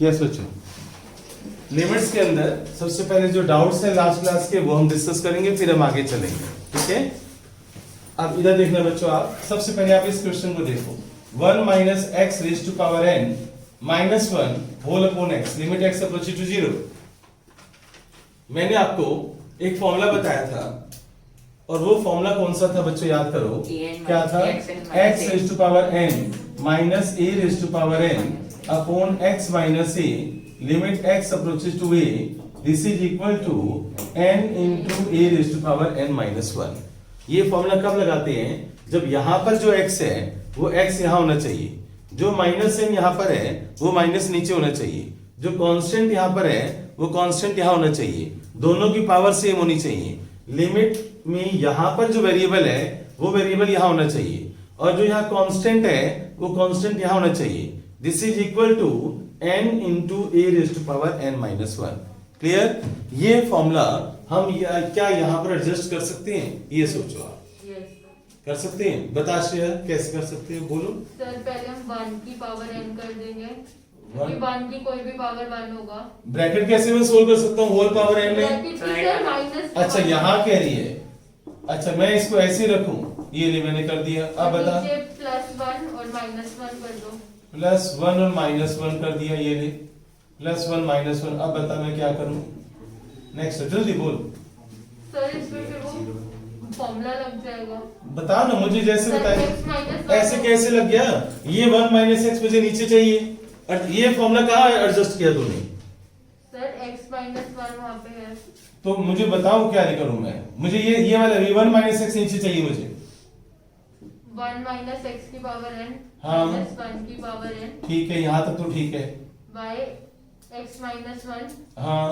Yes बच्चों, limits के अंदर सबसे पहले जो डाउट्स हैं लास्ट क्लास के वो हम डिस्कस करेंगे, फिर हम आगे चलेंगे। ठीक है, अब इधर देखना बच्चों, आप सबसे पहले आप इस क्वेश्चन को देखो। 1 minus X raise to power N minus 1 whole upon X limit X approach to 0। मैंने आपको एक फॉर्मूला बताया था और वो फॉर्मूला कौन सा था बच्चों, याद करो। क्या था? X raise to power N minus a raise to power n upon x minus a limit x approaches to a, this is equal to n into a raise to power n minus 1। ये formula कब लगाते हैं? जब यहां पर जो x है वो x यहां होना चाहिए, जो माइनस n यहां पर है वो माइनस नीचे होना चाहिए, जो कांस्टेंट यहां पर है वो कांस्टेंट यहां होना चाहिए, दोनों की पावर सेम होनी चाहिए। लिमिट में यहां पर जो वेरिएबल है वो वेरिएबल यहां होना चाहिए, और जो यहां कांस्टेंट है वो कांस्टेंट यहां होना चाहिए। This is equal to n into a raise to power n minus 1। Clear? ये फॉर्मूला हम क्या यहाँ पर एडजस्ट कर सकते हैं? ये सोचो आप। कर सकते हैं? बता श्रेया, कैसे कर सकते हैं, बोलो। सर पहले हम 1 की पावर n कर देंगे, क्योंकि 1 की कोई भी पावर 1 होगा। ब्रैकेट कैसे मैं सोल्व कर सकता हूँ? होल पावर n में। अच्छा, यहाँ कह रही है। अच्छा, मैं इसको ऐसे रखूं, ये ले मैंने कर दिया। अब बता। +1 और -1 कर दो। +1 और -1 कर दिया, ये ले। +1 -1। अब बता मैं क्या करूं? नेक्स्ट जल्दी बोल। सर इसमें फिर वो फॉर्मूला लग जाएगा। बता ना मुझे, जैसे बताया। ऐसे कैसे लग गया? ये 1 माइनस एक्स मुझे नीचे चाहिए, और ये फॉर्मूला कहाँ एडजस्ट किया तूने? सर x -1 वहां पे है, तो मुझे बताओ क्या करूं मैं? मुझे ये वाला 1 माइनस एक्स नीचे चाहिए मुझे। 1 माइनस x की पावर n हाँ। माइनस 1 की पावर n ठीक है, यहाँ तक तो ठीक है। By x -1। हाँ,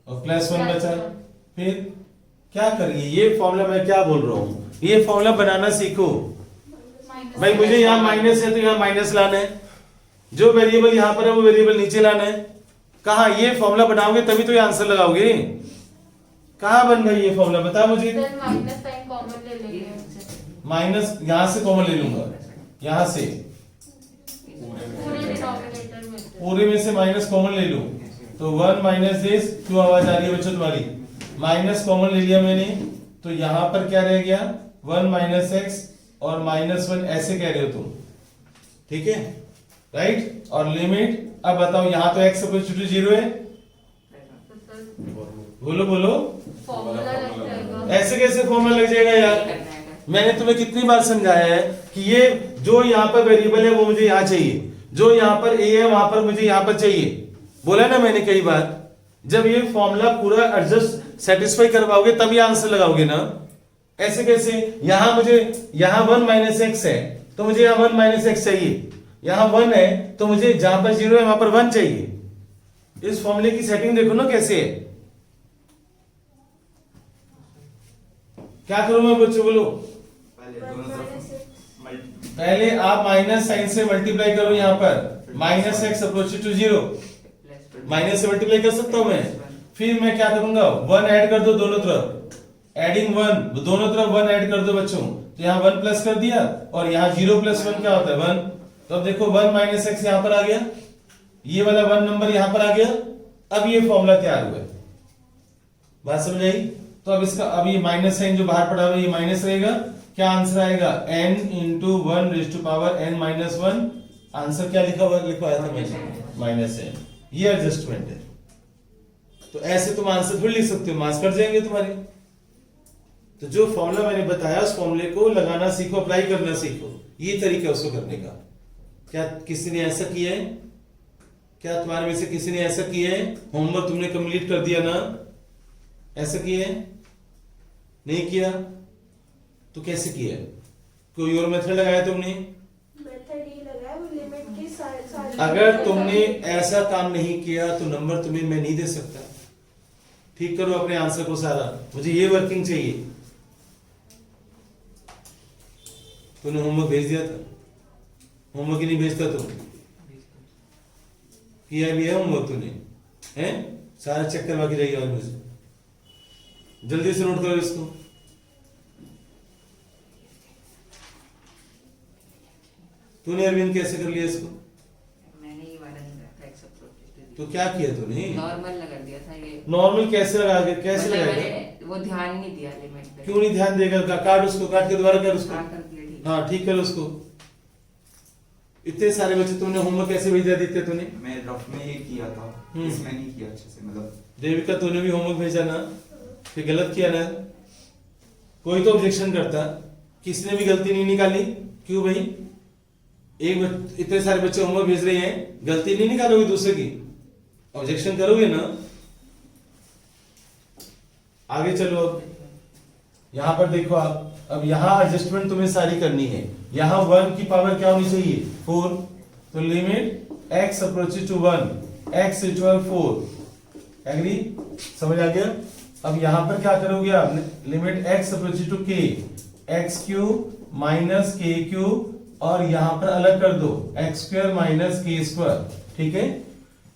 और +1 बचा। फिर क्या करिए? ये फॉर्मूला मैं क्या बोल रहा हूँ, ये फॉर्मूला बनाना सीखो भाई। मुझे यहाँ माइनस है तो यहाँ माइनस लाना है, जो वेरिएबल यहाँ पर है वो वेरिएबल नीचे लाना है। कहाँ? ये फॉर्मूला बनाओगे तभी तो ये आंसर लगाओगे। कहाँ बन गई ये फॉर्मूला, बता मुझे। माइनस साइन कॉमन ले लेंगे, माइनस यहाँ से कॉमन ले लूंगा, यहाँ से पूरे डिनोमिनेटर में से। पूरे में से माइनस कॉमन ले लूं तो 1 माइनस दिस, क्यों आवाज आ रही है बच्चों तुम्हारी? माइनस कॉमन ले लिया मैंने, तो यहां पर क्या रह गया? 1 माइनस एक्स और -1 ऐसे कह रहे हो तुम, ठीक है, राइट। और लिमिट, अब बताओ यहाँ तो x अप्रोच टू 0 है, बोलो बोलो। फॉर्मूला लग जाएगा। ऐसे कैसे फॉर्मूला लग जाएगा यार? मैंने तुम्हें कितनी बार समझाया है कि ये जो यहाँ पर वेरिएबल है वो मुझे यहाँ चाहिए, जो यहाँ पर a है वहां पर मुझे यहाँ पर चाहिए। बोला ना मैंने कई बार, जब ये फॉर्मूला पूरा एडजस्ट सेटिस्फाई करवाओगे तब ये आंसर लगाओगे ना। ऐसे कैसे? यहां मुझे यहाँ 1 माइनस एक्स है तो मुझे यहाँ 1 माइनस एक्स चाहिए, यहाँ 1 है तो मुझे जहां पर 0 है वहां पर 1 चाहिए। इस फॉर्मूले की सेटिंग देखो ना कैसे है। क्या करूं मैं बच्चों, बोलो। पहले आप माइनस साइन से मल्टीप्लाई करो, यहाँ पर minus x approach to 0, minus से मल्टीप्लाई कर सकता हूं मैं। फिर मैं क्या करूंगा? 1 ऐड कर दो दोनों तरफ, एडिंग 1, दोनों तरफ 1 ऐड कर दो बच्चों, तो यहाँ 1 प्लस कर दिया, और यहाँ 0 + 1 क्या होता है? 1। तो अब देखो 1 माइनस एक्स यहाँ पर आ गया, ये वाला 1 नंबर यहाँ पर आ गया। अब ये फॉर्मूला तैयार हुआ, बात समझ आई? तो अब इसका, अब ये माइनस साइन जो बाहर पड़ा हुआ है ये माइनस रहेगा, क्या आंसर आएगा? n into 1 raise to power n minus 1। Answer क्या लिखवाया था मैंने? -n। ये एडजस्टमेंट है। तो ऐसे तुम आंसर फिर लिख सकते हो, मार्क्स कट जाएंगे तुम्हारे। तो जो फॉर्मूला मैंने बताया उस फॉर्मूले को लगाना सीखो, अप्लाई करना सीखो, ये तरीका उसको करने का। क्या किसी ने ऐसा किया है? क्या तुम्हारे में से किसी ने ऐसा किया है? होमवर्क तुमने कंप्लीट कर दिया ना? ऐसा किया है? नहीं किया? तो कैसे किया? कोई और मेथड लगाया तुमने? मेथड ही लगाया, वो लिमिट के सारे। अगर तुमने ऐसा काम नहीं किया तो नंबर तुम्हें मैं नहीं दे सकता। ठीक करो अपने आंसर को सारा, मुझे ये वर्किंग चाहिए। तूने होमवर्क भेज दिया था? होमवर्क ही नहीं भेजता तुम? किया भी है होमवर्क तूने? हैं? सारा चेक करवा के जाइए और मुझे जल्दी से नोट करो इसको। तूने अरविंद कैसे कर लिया इसको? मैंने ये वाला नहीं रखा, तो क्या किया तूने? नॉर्मल लगा दिया था ये। नॉर्मल कैसे कैसे मतलब लगाएगा? मैंने वो ध्यान नहीं दिया लिमिट पे। क्यों नहीं ध्यान देगा? काट उसको, काट के दोबारा कर उसको। हाँ, कर दिया, ठीक। हाँ ठीक कर उसको। इतने सारे बच्चे तुमने होमवर्क कैसे भेजा देते तूने? मैं रफ में ये किया था, इसमें नहीं किया अच्छे से, मतलब देविका तूने भी होमवर्क भेजा ना, फिर गलत किया ना? कोई तो ऑब्जेक्शन करता, किसने भी गलती नहीं निकाली? क्यों भाई? इतने सारे बच्चे होमवर्क भेज रहे हैं, गलती नहीं निकालोगे दूसरे की? ऑब्जेक्शन करोगे ना? आगे चलो। अब यहां पर देखो आप, अब यहां एडजस्टमेंट तुम्हें सारी करनी है। यहां 1 की पावर क्या होनी चाहिए? 4। तो limit x approaches to 1, x equal 4। Agree? समझ आ गया? अब यहां पर क्या करोगे आप? Limit x approaches to k, x cube minus k cube, और यहां पर अलग कर दो x square minus k square. ठीक है?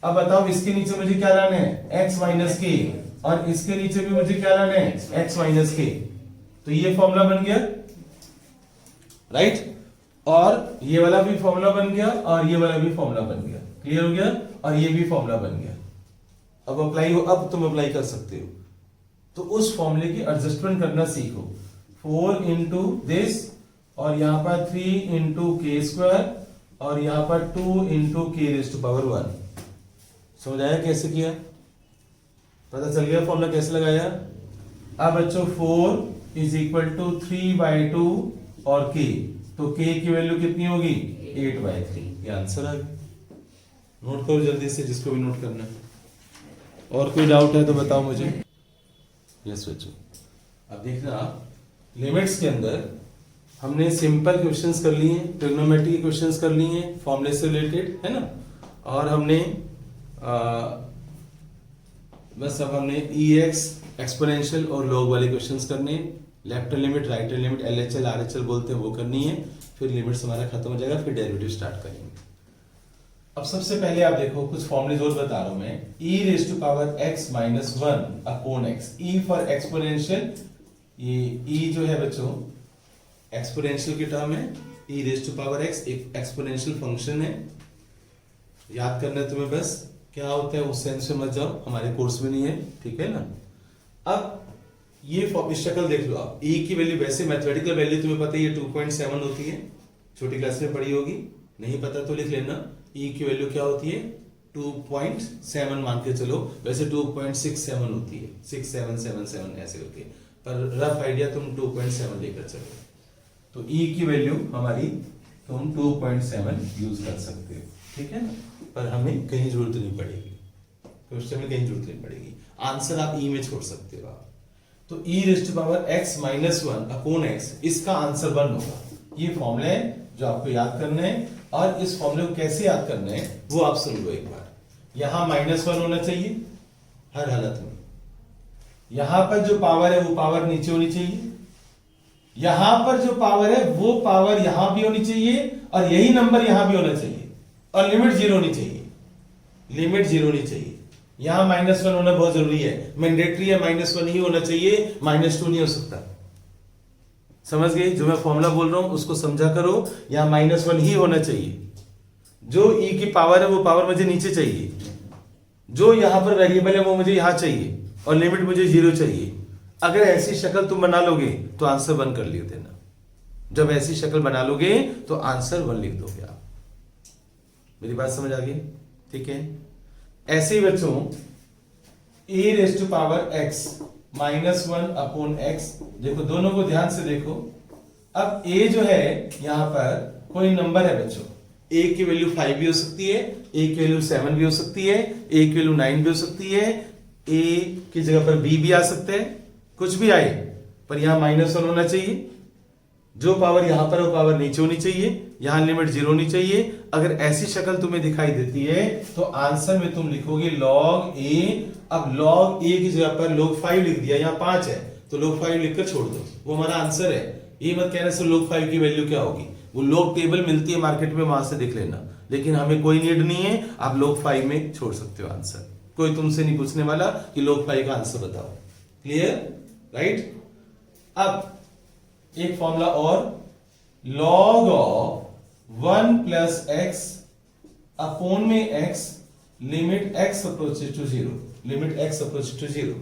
अब बताओ इसके नीचे मुझे क्या लाना है? x माइनस k, और इसके नीचे भी मुझे क्या लाना है? x minus k। तो ये फॉर्मूला बन गया, राइट? और ये वाला भी फॉर्मूला बन गया, और ये वाला भी फॉर्मूला बन गया। क्लियर हो गया? और ये भी फॉर्मूला बन गया। अब अप्लाई हो, अब तुम अप्लाई कर सकते हो। तो उस फॉर्मूले की एडजस्टमेंट करना सीखो। 4 इंटू दिस, और यहां पर 3 इंटू के स्क्वायर, और यहां पर 2 इंटू के रेज़ टू पावर 1। समझ आया कैसे किया? पता चल गया फॉर्मूला कैसे लगाया? अब बच्चों 4 इज इक्वल टू 3/2 और k, तो k की वैल्यू कितनी होगी? 8/3। ये आंसर आ गया। नोट करो जल्दी से, जिसको भी नोट करना है। और कोई डाउट है तो बताओ मुझे। यस बच्चों, अब देखना, लिमिट्स के अंदर हमने सिंपल क्वेश्चंस कर लिए, ट्रिग्नोमेट्री के क्वेश्चंस कर लिए, फॉर्मूले से रिलेटेड, है ना? और हमने बस अब हमने EX, एक्सपोनेंशियल और लॉग वाले क्वेश्चंस करने, left hand limit, right hand limit, LHL RHL बोलते हैं, वो करनी है। फिर लिमिट्स हमारा खत्म हो जाएगा, फिर डेरिवेटिव स्टार्ट करेंगे। अब सबसे पहले आप देखो, कुछ फॉर्मूले और बता रहा हूं मैं। e raise to power x minus 1 upon x, e for exponential. ये e जो है बच्चों एक्सपोनेंशियल की टर्म है, e raise to power x एक एक्सपोनेंशियल फंक्शन है। याद करना है तुम्हें, बस क्या होता है उस सेंस में मत जाओ, हमारे कोर्स में नहीं है, ठीक है ना? अब ये इस शक्ल देख लो आप। e की वैल्यू, वैसे मैथमेटिकल वैल्यू तुम्हें पता है ये 2.7 होती है, छोटी क्लास में पढ़ी होगी, नहीं पता तो लिख लेना। e की वैल्यू क्या होती है? 2.7 मान के चलो, वैसे 2.67 होती है, 6777 ऐसे होती है, पर रफ आइडिया तुम 2.7 लेकर चलो। तो e की वैल्यू हमारी तुम 2.7 यूज कर सकते हो, ठीक है ना? पर हमें कहीं जरूरत नहीं पड़ेगी, क्वेश्चन में कहीं जरूरत नहीं पड़ेगी, आंसर आप e में छोड़ सकते हो आप। तो e raise to power x minus 1 upon x, इसका आंसर 1 होगा। ये फॉर्मूला है जो आपको याद करना है, और इस फॉर्मूले को कैसे याद करना है वो आप सुन लो एक बार। यहां -1 होना चाहिए हर हालत में, यहां पर जो पावर है वो पावर नीचे होनी चाहिए, यहां पर जो पावर है वो पावर यहां भी होनी चाहिए, और यही नंबर यहां भी होना चाहिए, और लिमिट 0 होनी चाहिए, लिमिट 0 होनी चाहिए। यहां -1 होना बहुत जरूरी है, मैंडेटरी है, -1 ही होना चाहिए, -2 नहीं हो सकता। समझ गए? जो मैं फॉर्मूला बोल रहा हूं उसको समझा करो, यहां -1 ही होना चाहिए। जो e की पावर है वो पावर मुझे नीचे चाहिए, जो यहां पर वेरिएबल है वो मुझे यहां चाहिए, और लिमिट मुझे 0 चाहिए। अगर ऐसी शक्ल तुम बना लोगे तो आंसर 1 कर लिख देना। जब ऐसी शक्ल बना लोगे तो आंसर 1 लिख दोगे आप। मेरी बात समझ आ गई? ठीक है? ऐसे ही बच्चों e raise to power x minus 1 upon x, देखो दोनों को ध्यान से देखो। अब a जो है यहां पर कोई नंबर है बच्चों, a की वैल्यू 5 भी हो सकती है, a की वैल्यू 7 भी हो सकती है, a की वैल्यू 9 भी हो सकती है, a की जगह पर b भी आ सकते हैं, कुछ भी आए, पर यहां -1 होना चाहिए। जो पावर यहां पर वो पावर नीचे होनी चाहिए, यहां लिमिट 0 होनी चाहिए। अगर ऐसी शक्ल तुम्हें दिखाई देती है तो आंसर में तुम लिखोगे log a। अब log a की जगह पर log 5 लिख दिया, यहां 5 है तो log 5 लिखकर छोड़ दो, वो हमारा आंसर है। ये मत कहना सर log 5 की वैल्यू क्या होगी, वो log टेबल मिलती है मार्केट में, वहां से देख लेना, लेकिन हमें कोई नीड नहीं है, आप log 5 में छोड़ सकते हो आंसर। कोई तुमसे नहीं पूछने वाला कि log 5 का आंसर बताओ। क्लियर? राइट? अब एक फॉर्मूला और, log of 1 plus x upon में x limit x approaches to 0, limit x approaches to 0।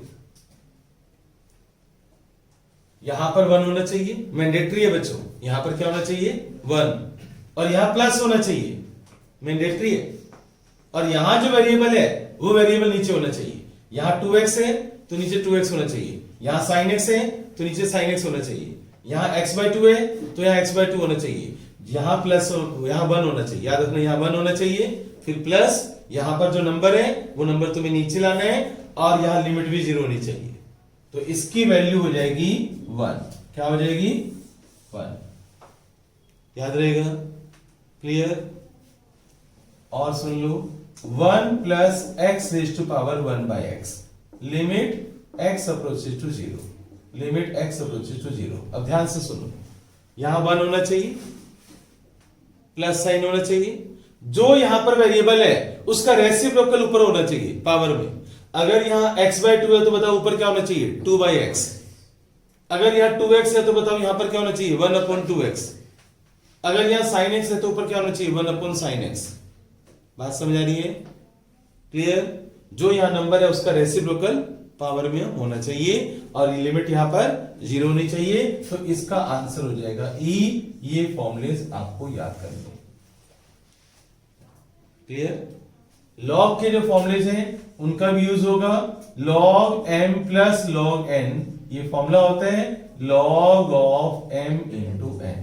यहां पर 1 होना चाहिए, मैंडेटरी है बच्चों। यहां पर क्या होना चाहिए 1, और यहां प्लस होना चाहिए, मैंडेटरी है। और यहां जो वेरिएबल है वो वेरिएबल नीचे होना चाहिए। यहां 2x है तो नीचे 2x होना चाहिए, यहां sin x है तो नीचे sin x होना चाहिए, यहां x/2 है तो यहां x/2 होना चाहिए, यहां प्लस यहां 1 होना चाहिए। याद रखना यहां 1 होना चाहिए, फिर प्लस यहां पर जो नंबर है वो नंबर तुम्हें नीचे लाना है, और यहां लिमिट भी 0 होनी चाहिए। तो इसकी वैल्यू हो जाएगी 1। क्या हो जाएगी 1। याद रहेगा, क्लियर। और सुन लो 1 plus x raise to power 1/x, limit x approaches to 0, limit x approaches to 0। अब ध्यान से सुनो, यहां 1 होना चाहिए, प्लस साइन होना चाहिए, जो यहां पर वेरिएबल है उसका रेसिप्रोकल ऊपर होना चाहिए पावर में। अगर यहां x/2 है तो बताओ ऊपर क्या होना चाहिए 2/x। अगर यहां 2x है तो बताओ यहां पर क्या होना चाहिए 1/2x। अगर यहां sin x है तो ऊपर क्या होना चाहिए 1/sin x। बात समझ आ रही है, क्लियर। जो यहां नंबर है उसका रेसिप्रोकल पावर में होना चाहिए, और लिमिट यहां पर 0 होनी चाहिए। तो इसका आंसर हो जाएगा E। ये फॉर्मूलेज आपको याद करने, क्लियर। लॉग के जो फॉर्मूलेज हैं उनका भी यूज होगा, log m plus log n। ये फॉर्मूला होता है log of m into n,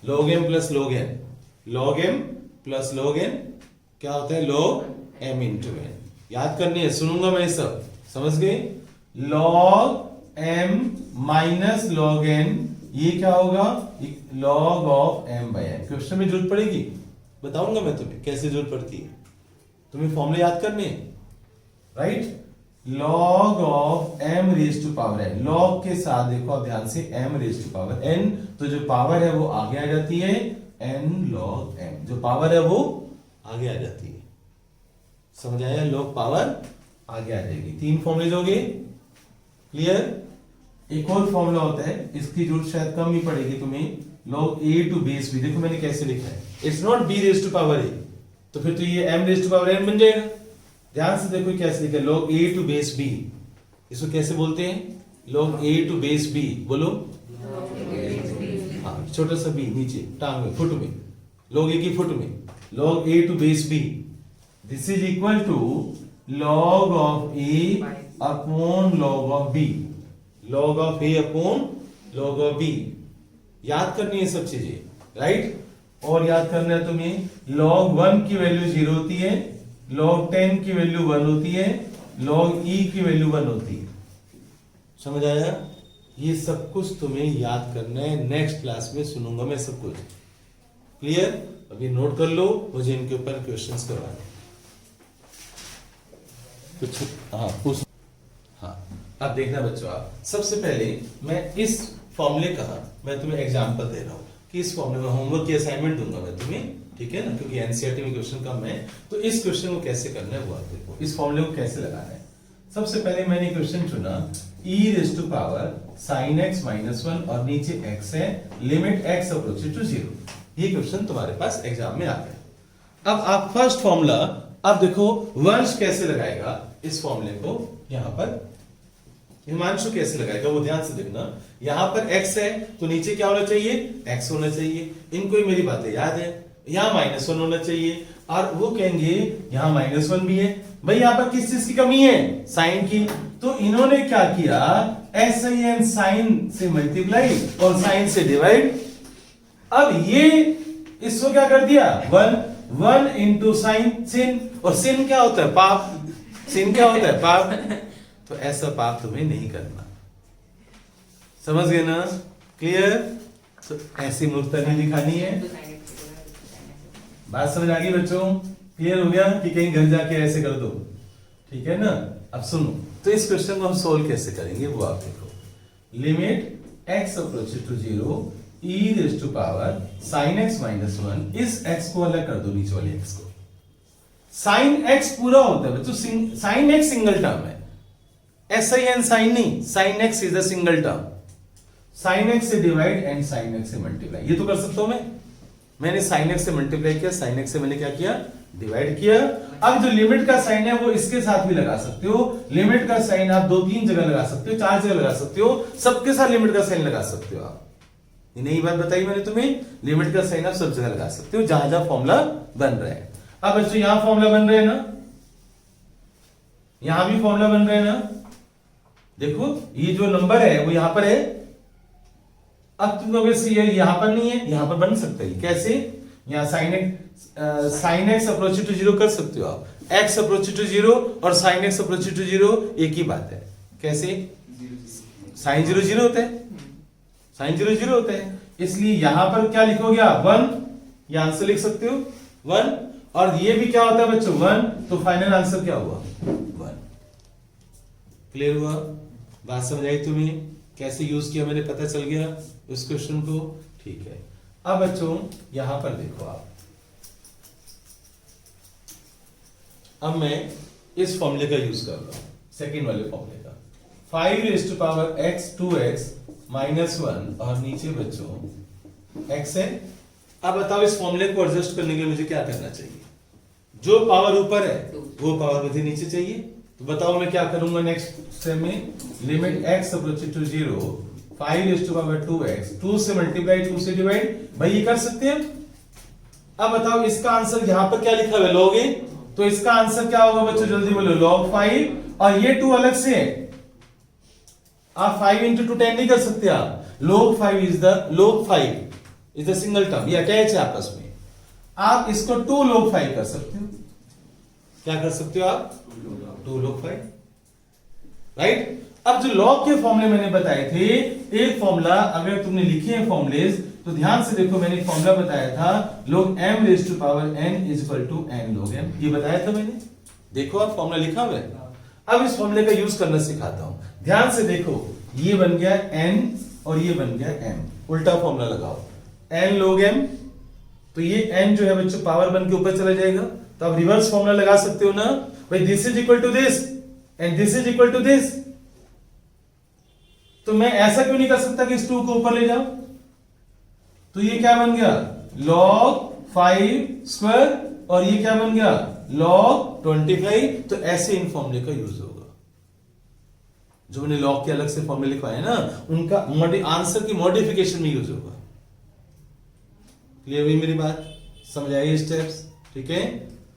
log m plus log n, log m plus log n क्या होता है log m इंटू n। याद करनी है, सुनूंगा मैं सब, समझ गए। log m minus log n, ये क्या होगा log ऑफ m/n। क्वेश्चन में जरूरत पड़ेगी, बताऊंगा मैं तुम्हें कैसे जरूरत पड़ती है, तुम्हें फॉर्मूले याद करने हैं, right. log of m raise to power n, log के साथ देखो आप ध्यान से m raise to power n, तो जो पावर है वो आगे आ जाती है n log m, जो पावर है वो आगे आ जाती है। समझ आया, log पावर आगे आ जाएगी। 3 फॉर्मूले हो गए, क्लियर। एक और फॉर्मूला होता है, इसकी जरूरत शायद कम ही पड़ेगी तुम्हें, log a to base b। देखो मैंने कैसे लिखा है, it's not b raise to power a, तो फिर तो ये m raise to power n बन जाएगा। ध्यान से देखो कैसे लिखा है log a to base b। इसको कैसे बोलते हैं log a to base b, बोलो। हाँ, छोटा सा b नीचे टांग में, फुट में, log a की फुट में, log a to base b। This is equal to log of a upon log of b, log of a upon log of b। याद करनी है सब चीजें, राइट। और याद करना है तुम्हें log 1 की वैल्यू 0 होती है, log 10 की वैल्यू 1 होती है, log e की वैल्यू 1 होती है। समझ आया, ये सब कुछ तुम्हें याद करना है, नेक्स्ट क्लास में सुनूंगा मैं सब कुछ, क्लियर। अभी नोट कर लो, मुझे इनके ऊपर क्वेश्चंस करवाने कुछ। हाँ पूछ। हाँ अब देखना बच्चों, आप सबसे पहले मैं इस फॉर्मूले का मैं तुम्हें एग्जांपल दे रहा हूं कि इस फॉर्मूले में होमवर्क की असाइनमेंट दूंगा मैं तुम्हें, ठीक है ना, क्योंकि एनसीईआरटी में क्वेश्चन कम है। तो इस क्वेश्चन को कैसे करना है वो आप देखो, इस फॉर्मूले को कैसे लगाना है। सबसे पहले मैंने क्वेश्चन चुना e raise to power sin x minus 1 और नीचे x है, लिमिट x अप्रोचेस टू 0। ये क्वेश्चन तुम्हारे पास एग्जाम में आ गया। अब आप फर्स्ट फॉर्मूला, अब देखो वंश कैसे लगाएगा इस फॉर्मूले को, यहां पर हिमांशु कैसे लगाएगा वो ध्यान से देखना। यहां पर x है तो नीचे क्या होना चाहिए x होना चाहिए, इनको ही मेरी बातें याद है। यहां -1 होना चाहिए, और वो कहेंगे यहां -1 भी है। भाई यहां पर किस चीज की कमी है, साइन की। तो इन्होंने क्या किया, sin साइन से मल्टीप्लाई और साइन से डिवाइड। अब ये इसको क्या कर दिया 1 इंटू साइन सिन, और सिन क्या होता है पाप, सिन क्या होता है पाप। तो ऐसा पाप तुम्हें नहीं करना, समझ गए ना, क्लियर। तो ऐसी मूर्खता नहीं दिखानी है। बात समझ आ गई बच्चों, क्लियर हो गया कि कहीं घर जाके ऐसे कर दो, ठीक है ना। अब सुनो, तो इस क्वेश्चन को हम सोल्व कैसे करेंगे वो आप देखो। Limit x approaches to 0 e raise to power sin x minus 1, इस x को अलग कर दो, नीचे वाले x को। sin x पूरा होता है बच्चों, sin x सिंगल टर्म है, sin sin नहीं, sin x is a single term. sin x से डिवाइड एंड sin x से मल्टीप्लाई, ये तो कर सकता हूं मैंने sin x से मल्टीप्लाई किया, sin x से मैंने क्या किया डिवाइड किया। अब जो लिमिट का साइन है वो इसके साथ भी लगा सकते हो। लिमिट का साइन आप 2-3 जगह लगा सकते हो, 4 जगह लगा सकते हो, सबके साथ लिमिट का साइन लगा सकते हो आप। ये नई बात बताई मैंने तुम्हें, लिमिट का साइन आप सब जगह लगा सकते हो जहां जहां फॉर्मूला बन रहा है। अब बच्चों यहां फॉर्मूला बन रहे हैं ना, यहां भी फॉर्मूला बन रहे हैं ना। देखो ये जो नंबर है वो यहां पर है। अब तुम लोग ये यहां पर नहीं है, यहां पर बन सकता है। कैसे? यहां साइन एक्स अप्रोच टू 0 कर सकते हो आप। एक्स अप्रोच टू 0 और साइन एक्स अप्रोच टू 0 एक ही बात है। कैसे? साइन 0 0 होता है, साइन 0 0 होता है, इसलिए यहां पर क्या लिखोगे आप? 1, ये आंसर लिख सकते हो 1। और ये भी क्या होता है बच्चों? 1। तो फाइनल आंसर क्या हुआ? 1। क्लियर हुआ? बात समझ आई तुम्हें? कैसे यूज किया मैंने पता चल गया उस क्वेश्चन को? ठीक है। अब बच्चों यहां पर देखो आप, अब मैं इस फॉर्मूले का यूज कर रहा हूं, सेकंड वाले फॉर्मूले का। 5 raise to power x 2x minus 1 और नीचे बच्चों x है। अब बताओ इस फॉर्मूले को एडजस्ट करने के लिए मुझे क्या करना चाहिए? जो पावर ऊपर है वो पावर मुझे नीचे चाहिए। तो बताओ मैं क्या करूंगा नेक्स्ट स्टेप में? Limit x approach to 0 5 raise to power 2x, 2 से मल्टीप्लाई 2 से डिवाइड। भाई ये कर सकते हैं। अब बताओ इसका आंसर यहां पर क्या लिखा हुआ है? log a। तो इसका आंसर क्या होगा बच्चों? जल्दी बोलो। log 5 और ये 2 अलग से है। आप 5 into 2 10 नहीं कर सकते आप। log 5 is the single term, ये अटैच है आपस में। आप इसको 2 log 5 कर सकते हो। क्या कर सकते हो आप? 2 log 5, राइट। अब जो log के फॉर्मूले मैंने बताए थे, एक फॉर्मूला अगर तुमने लिखे हैं फॉर्मूलेज तो ध्यान से देखो, मैंने एक फॉर्मूला बताया था log m raise to power n is equal to n log m। ये बताया था मैंने, देखो आप फॉर्मूला लिखा हुआ है। अब इस फॉर्मूले का यूज करना सिखाता हूं। ध्यान से देखो, ये बन गया n और ये बन गया m, उल्टा फॉर्मूला लगाओ। n log m, तो ये n जो है बच्चों पावर बन के ऊपर चला जाएगा। तो आप रिवर्स फॉर्मूला लगा सकते हो ना भाई, this is equal to this and this is equal to this. तो मैं ऐसा क्यों नहीं कर सकता कि इस 2 को ऊपर ले जाओ? तो ये क्या बन गया? log 5 स्क्वायर और ये क्या बन गया? log 25। तो ऐसे इन फॉर्मूले का यूज होगा। जो मैंने log के अलग से फॉर्मूले लिखवाए ना, उनका आंसर की मॉडिफिकेशन में यूज होगा। क्लियर हुई मेरी बात? समझ आई स्टेप्स? ठीक है,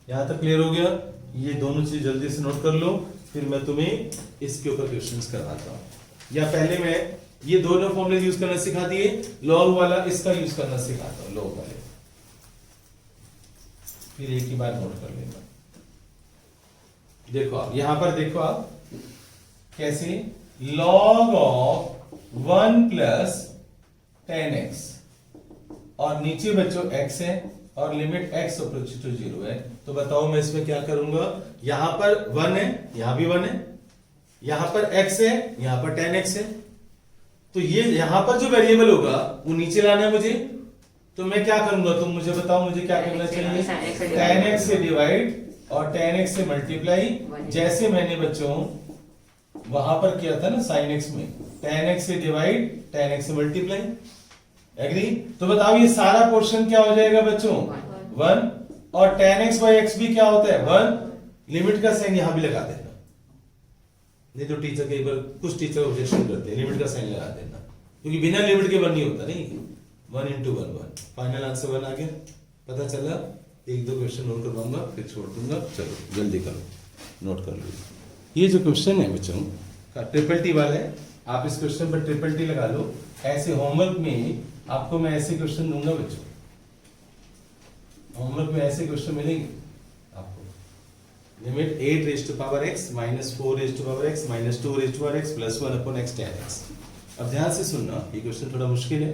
यहां तक क्लियर हो गया? ये दोनों चीज जल्दी से नोट कर लो, फिर मैं तुम्हें इसके ऊपर क्वेश्चंस करवाता हूं। या पहले मैं ये दोनों फॉर्मूले यूज करना सिखा दिए, log वाला इसका यूज करना सिखाता हूं, log वाले, फिर एक ही बार नोट कर लेना। देखो आप यहां पर देखो आप कैसे, log ऑफ 1 प्लस 10x और नीचे बच्चों x है और लिमिट x अप्रोच टू 0 है। तो बताओ मैं इसमें क्या करूंगा? यहां पर 1 है, यहां भी 1 है, यहां पर x है, यहां पर 10x है। तो ये यहां पर जो वेरिएबल होगा वो नीचे लाना है मुझे। तो मैं क्या करूंगा? तुम मुझे बताओ मुझे क्या करना चाहिए? 10x से डिवाइड और 10x से मल्टीप्लाई, जैसे मैंने बच्चों वहां पर किया था ना sin x में, 10x से डिवाइड 10x से मल्टीप्लाई। एग्री? तो बताओ ये सारा पोर्शन क्या हो जाएगा बच्चों? 1। और 10x by x भी क्या होता है? 1। लिमिट का साइन यहां भी लगा देना, नहीं तो टीचर कई बार कुछ टीचर ऑब्जेक्शन करते हैं, लिमिट का साइन लगा देना, क्योंकि बिना लिमिट के 1 नहीं होता। नहीं, 1 into 1 1। फाइनल आंसर 1 आ गया। पता चला? 1-2 क्वेश्चन नोट करवाऊंगा फिर छोड़ दूंगा। चलो जल्दी करो, नोट कर लो। ये जो क्वेश्चन है बच्चों का ट्रिपल टी वाला है, आप इस क्वेश्चन पर ट्रिपल टी लगा लो। ऐसे होमवर्क में आपको मैं ऐसे क्वेश्चन दूंगा बच्चों, होमवर्क में ऐसे क्वेश्चन मिलेंगे आपको। Limit 8 raise to power x minus 4 raise to power x minus 2 raise to power x plus 1 upon x tan x। अब ध्यान से सुनना, ये क्वेश्चन थोड़ा मुश्किल है,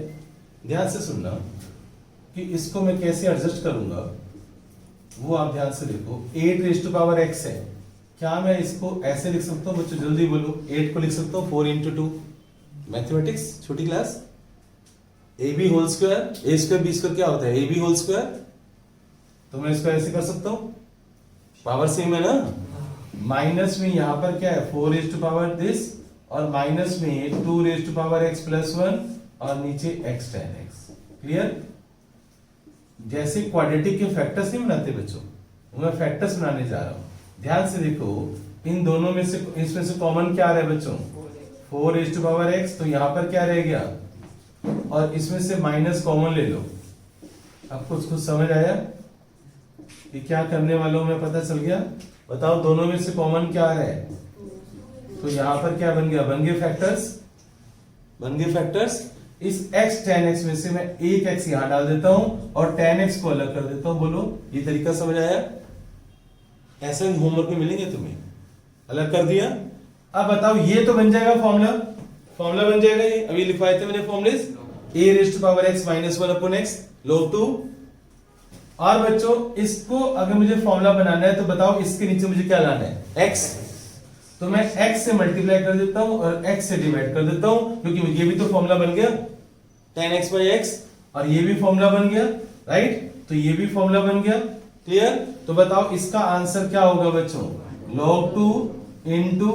ध्यान से सुनना कि इसको मैं कैसे एडजस्ट करूंगा वो आप ध्यान से देखो। 8 रेज़ टू पावर x है, क्या मैं इसको ऐसे लिख सकता हूँ बच्चों? जल्दी बोलो। 8 को लिख सकता हूँ 4 into 2, मैथमेटिक्स छोटी class. ab whole square, a square b square क्या होता है? ab whole square. तो मैं इसको ऐसे कर सकता हूँ, पावर सेम है ना। माइनस में यहां पर क्या है? 4 रेज़ टू पावर दिस और माइनस में 2 raise to power x plus 1 और नीचे x tan x। क्लियर? जैसे क्वाड्रेटिक के फैक्टर्स नहीं बनाते बच्चों, मैं फैक्टर्स बनाने जा रहा हूं। ध्यान से देखो, इन दोनों में से इसमें से कॉमन क्या रहा है बच्चों? 4x, तो यहां पर क्या रह गया? और इसमें से माइनस कॉमन ले लो। आपको कुछ समझ आया कि क्या करने वाला हूं मैं? पता चल गया? बताओ दोनों में से कॉमन क्या है? तो यहां पर क्या बन गया? बन गए फैक्टर्स, बन गए फैक्टर्स। इस x tan x में से मैं एक x यहां डाल देता हूं और tan x को अलग कर देता हूं। बोलो, ये तरीका समझ आया? ऐसे होमवर्क में मिलेंगे तुम्हें। अलग कर दिया। अब बताओ, ये तो बन जाएगा फॉर्मूला, फॉर्मूला बन जाएगा ये। अभी लिखवाए थे मैंने formulas, a raised to power x minus 1 upon x log 2। और बच्चों, इसको अगर मुझे फॉर्मूला बनाना है तो बताओ इसके नीचे मुझे क्या लाना है? x। तो मैं x से मल्टीप्लाई कर देता हूं और x से डिवाइड कर देता हूं, क्योंकि ये भी तो फॉर्मूला बन गया tan x by x, और ये भी फॉर्मूला बन गया, राइट? तो ये भी फॉर्मूला बन गया। क्लियर? तो बताओ इसका आंसर क्या होगा बच्चों? log 2 into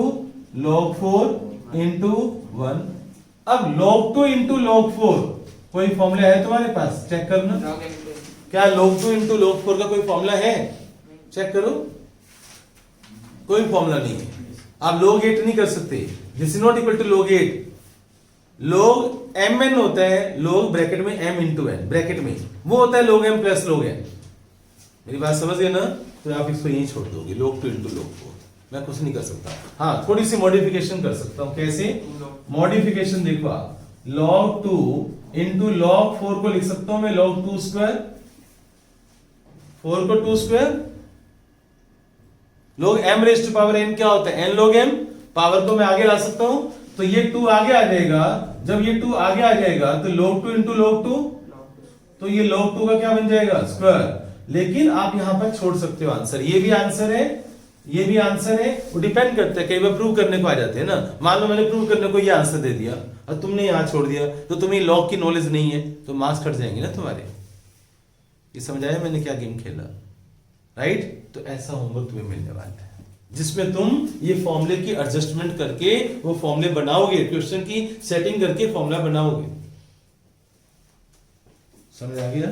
log 4 into 1। अब log 2 into log 4 कोई फॉर्मूला है तुम्हारे पास? चेक करना। क्या log 2 into log 4 का कोई फॉर्मूला है? चेक करो, कोई फॉर्मूला नहीं है। आप log 8 नहीं कर सकते। This is not equal to log 8। log mn होता है, log ब्रैकेट में m into n ब्रैकेट में, वो होता है log m plus log n। मेरी बात समझ गए ना? तो आप इसको यहीं छोड़ दोगे, log 2 into log 4। मैं कुछ नहीं कर सकता। हाँ, थोड़ी सी मॉडिफिकेशन कर सकता हूं। कैसे मॉडिफिकेशन? देखो आप, log 2 into log 4 को लिख सकता हूं मैं log 2 स्क्वायर, 4 को 2 square. log m raise to power n क्या होता है? n log m। पावर को मैं आगे ला सकता हूं, तो ये 2 आगे आ जाएगा। जब ये 2 आगे आ जाएगा तो log 2 into log 2, तो ये log 2 का क्या बन जाएगा? स्क्वायर। लेकिन आप यहां पर छोड़ सकते हो आंसर। ये भी आंसर है, ये भी आंसर है। वो डिपेंड करता है, कई बार प्रूव करने को आ जाते हैं ना। मान लो मैंने प्रूव करने को ये आंसर दे दिया और तुमने यहां छोड़ दिया, तो तुम्हें लॉग की नॉलेज नहीं है, तो मार्क्स कट जाएंगे ना तुम्हारे। ये समझ आया मैंने क्या गेम खेला, राइट? तो ऐसा होमवर्क तुम्हें मिलने वाला है जिसमें तुम ये फॉर्मूले की एडजस्टमेंट करके वो फॉर्मूले बनाओगे, क्वेश्चन की सेटिंग करके फॉर्मूला बनाओगे। समझ आ गया?